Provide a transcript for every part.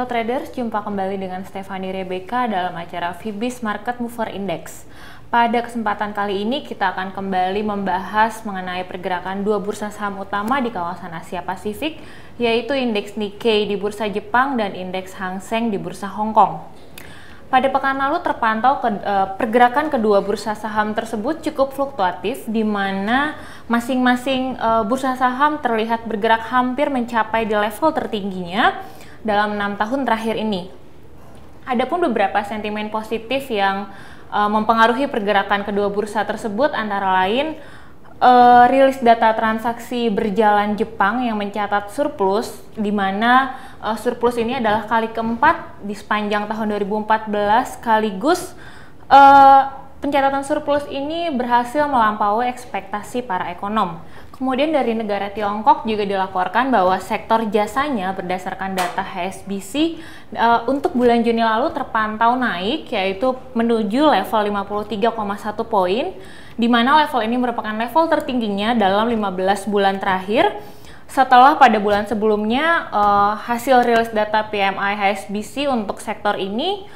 Halo traders, jumpa kembali dengan Stephanie Rebecca dalam acara Fibis Market Mover Index. Pada kesempatan kali ini kita akan kembali membahas mengenai pergerakan dua bursa saham utama di kawasan Asia Pasifik, yaitu indeks Nikkei di bursa Jepang dan indeks Hang Seng di bursa Hong Kong. Pada pekan lalu terpantau pergerakan kedua bursa saham tersebut cukup fluktuatif, di mana masing-masing bursa saham terlihat bergerak hampir mencapai di level tertingginya dalam 6 tahun terakhir ini. Adapun beberapa sentimen positif yang mempengaruhi pergerakan kedua bursa tersebut antara lain rilis data transaksi berjalan Jepang yang mencatat surplus, di mana surplus ini adalah kali keempat di sepanjang tahun 2014, sekaligus pencatatan surplus ini berhasil melampaui ekspektasi para ekonom. Kemudian dari negara Tiongkok juga dilaporkan bahwa sektor jasanya berdasarkan data HSBC untuk bulan Juni lalu terpantau naik, yaitu menuju level 53,1 poin, di mana level ini merupakan level tertingginya dalam 15 bulan terakhir, setelah pada bulan sebelumnya hasil rilis data PMI HSBC untuk sektor ini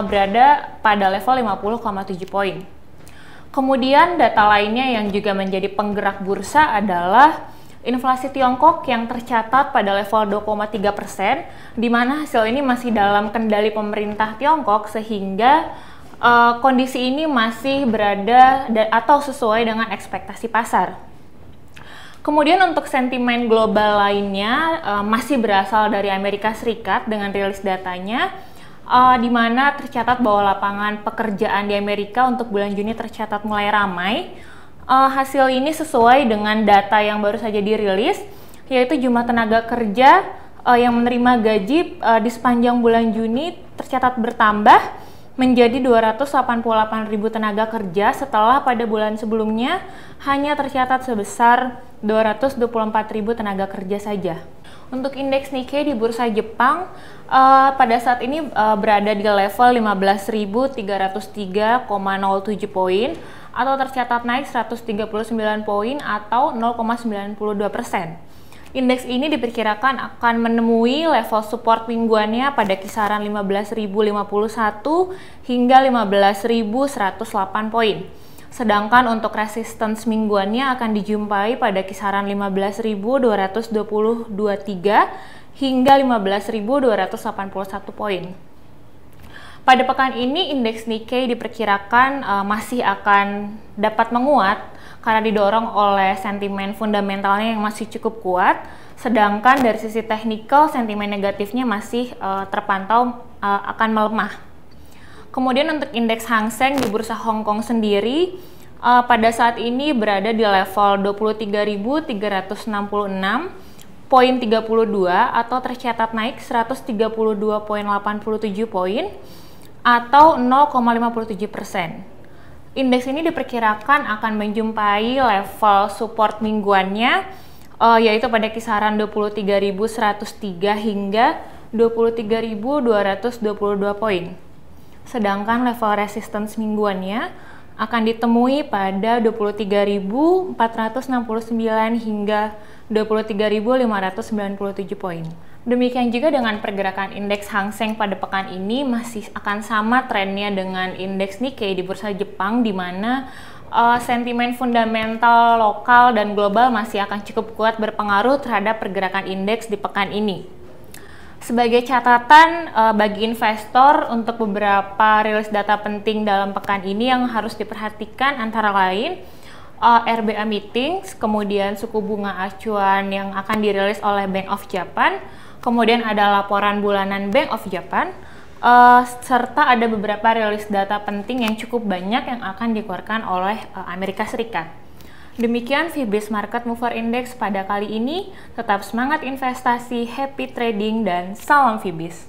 berada pada level 50,7 poin. Kemudian data lainnya yang juga menjadi penggerak bursa adalah inflasi Tiongkok yang tercatat pada level 2,3%, di mana hasil ini masih dalam kendali pemerintah Tiongkok, sehingga kondisi ini masih berada atau sesuai dengan ekspektasi pasar. Kemudian untuk sentimen global lainnya masih berasal dari Amerika Serikat dengan rilis datanya, di mana tercatat bahwa lapangan pekerjaan di Amerika untuk bulan Juni tercatat mulai ramai. Hasil ini sesuai dengan data yang baru saja dirilis, yaitu jumlah tenaga kerja yang menerima gaji di sepanjang bulan Juni tercatat bertambah menjadi 288.000 tenaga kerja, setelah pada bulan sebelumnya hanya tercatat sebesar 224.000 tenaga kerja saja. Untuk indeks Nikkei di bursa Jepang pada saat ini berada di level 15.303,07 poin, atau tercatat naik 139 poin atau 0,92%. Indeks ini diperkirakan akan menemui level support mingguannya pada kisaran 15.051 hingga 15.108 poin. Sedangkan untuk resistance mingguannya akan dijumpai pada kisaran 15.223 hingga 15.281 poin. Pada pekan ini indeks Nikkei diperkirakan masih akan dapat menguat karena didorong oleh sentimen fundamentalnya yang masih cukup kuat, sedangkan dari sisi teknikal sentimen negatifnya masih terpantau akan melemah. Kemudian untuk indeks Hang Seng di bursa Hong Kong sendiri pada saat ini berada di level 23.366,32 atau tercatat naik 132,87 poin atau 0,57%. Indeks ini diperkirakan akan menjumpai level support mingguannya yaitu pada kisaran 23.103 hingga 23.222 poin. Sedangkan level resistance mingguannya akan ditemui pada 23.469 hingga 23.597 poin. Demikian juga dengan pergerakan indeks Hang Seng pada pekan ini masih akan sama trennya dengan indeks Nikkei di bursa Jepang, di mana sentimen fundamental lokal dan global masih akan cukup kuat berpengaruh terhadap pergerakan indeks di pekan ini. Sebagai catatan bagi investor, untuk beberapa rilis data penting dalam pekan ini yang harus diperhatikan antara lain RBA meetings, kemudian suku bunga acuan yang akan dirilis oleh Bank of Japan, kemudian ada laporan bulanan Bank of Japan, serta ada beberapa rilis data penting yang cukup banyak yang akan dikeluarkan oleh Amerika Serikat. Demikian Fibis Market Mover Index pada kali ini. Tetap semangat investasi, happy trading, dan salam Fibis!